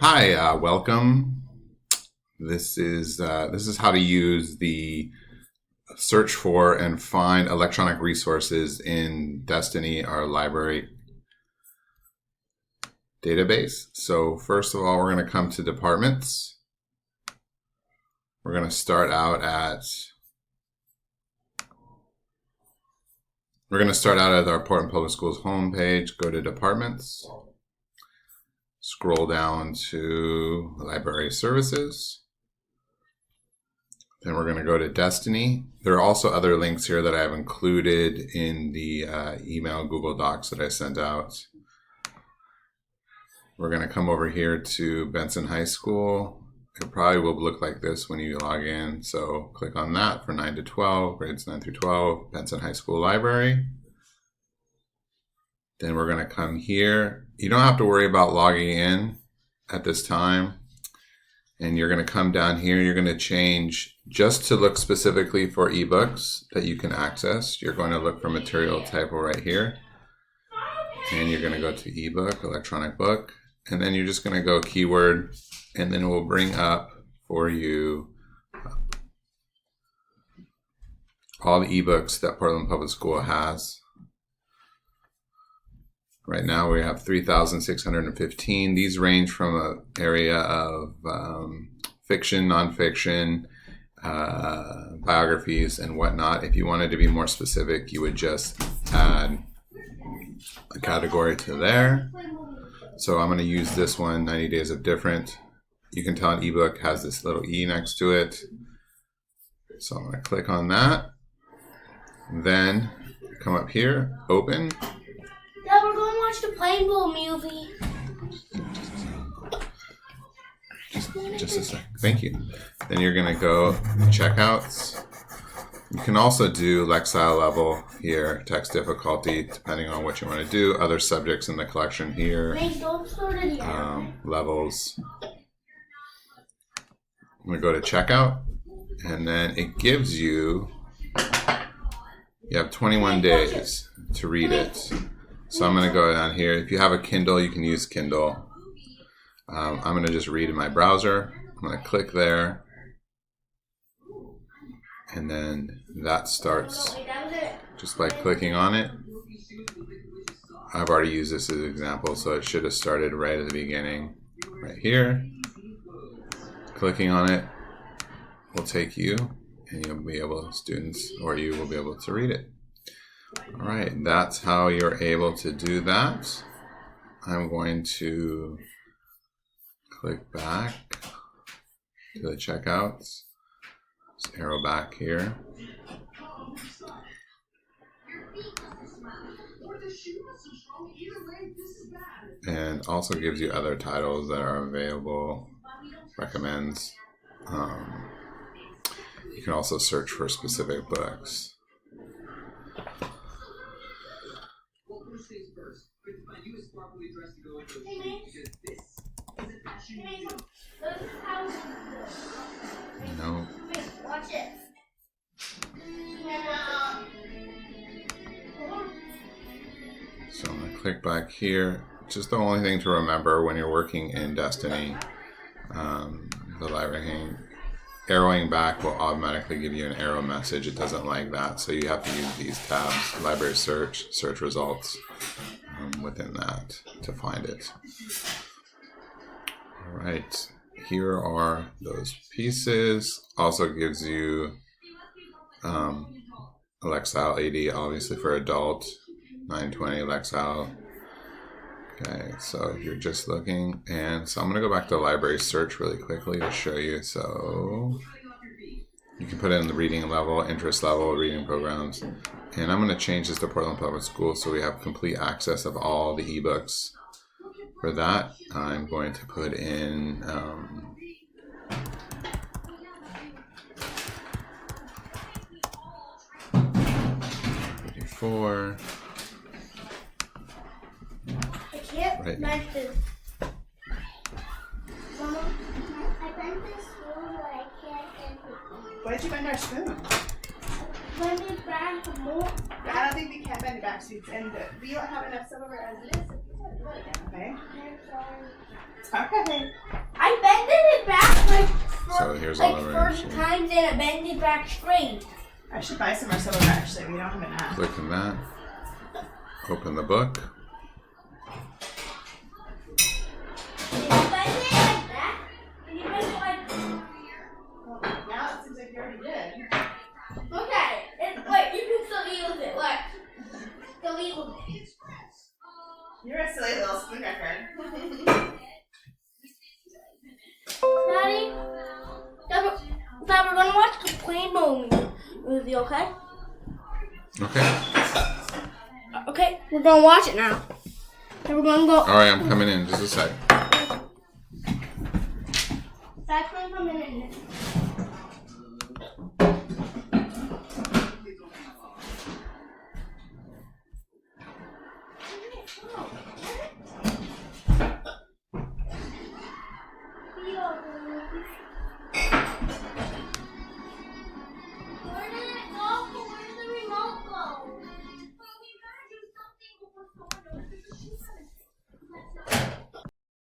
Hi, welcome. This is how to use the search for and find electronic resources in Destiny, our library database. So first of all, we're going to come to departments. We're going to start out at our Portland Public Schools homepage. Go to departments. Scroll down to library services. Then we're going to go to Destiny. There are also other links here that I have included in the email Google Docs that I sent out. We're going to come over here to Benson High School. It probably will look like this when you log in. So click on that for 9 to 12, grades 9 through 12, Benson High School Library. Then we're going to come here. You don't have to worry about logging in at this time. And you're going to come down here. You're going to change just to look specifically for ebooks that you can access. You're going to look for material typo right here. And you're going to go to ebook, electronic book. And then you're just going to go keyword. And then it will bring up for you all the ebooks that Portland Public School has. Right now we have 3,615. These range from an area of fiction, nonfiction, biographies, and whatnot. If you wanted to be more specific, you would just add a category to there. So I'm going to use this one, 90 Days of Different. You can tell an ebook has this little E next to it. So I'm going to click on that. Then come up here, open. Yeah, we're going to watch the Playboy movie. Just a sec. Thank you. Then you're going to go checkouts. You can also do Lexile level here, text difficulty, depending on what you want to do. Other subjects in the collection here. Levels. I'm going to go to checkout. And then it gives you have 21 days to read it. So I'm going to go down here. If you have a Kindle, you can use Kindle. I'm going to just read in my browser. I'm going to click there. And then that starts just by clicking on it. I've already used this as an example, so it should have started right at the beginning. Right here. Clicking on it will take you, and you'll be able, students, or you will be able to read it. All right, that's how you're able to do that. I'm going to click back to the checkouts. Just arrow back here. And also gives you other titles that are available, recommends. You can also search for specific books. No. Watch it. So I'm going to click back here. Just the only thing to remember when you're working in Destiny, the library arrowing back will automatically give you an arrow message. It doesn't like that, so you have to use these tabs, library search, search results, within that to find it. All right, here are those pieces. Also gives you Lexile 80, obviously for adult, 920 Lexile. Okay, so if you're just looking, and so I'm going to go back to library search really quickly to show you. So you can put in the reading level, interest level, reading programs, and I'm going to change this to Portland Public Schools so we have complete access of all the ebooks. For that, I'm going to put in '54. Right. Mama, I bent this spoon, but I can't. Why did you bend our spoon? Bend it back more. I don't think we can bend it back, so you bend it. We don't have enough silverware as it is. Okay. I'm sorry. Okay. I bended it back like So here's all like the 40 range. times and it bended back straight. I should buy some more silver actually. We don't have enough. Click on that. Open the book. Did you bend it like that? Did you bend it like Well, now it seems like you already did. look at it. Wait, you can still eat with it. Look. Still eat with it. You're a silly little spoon record. Daddy? Dad, we're gonna watch the Rainbow movie, okay? Okay. Okay, we're gonna watch it now. Then we're gonna go. All right, I'm coming in. Just a sec. That's gonna come in.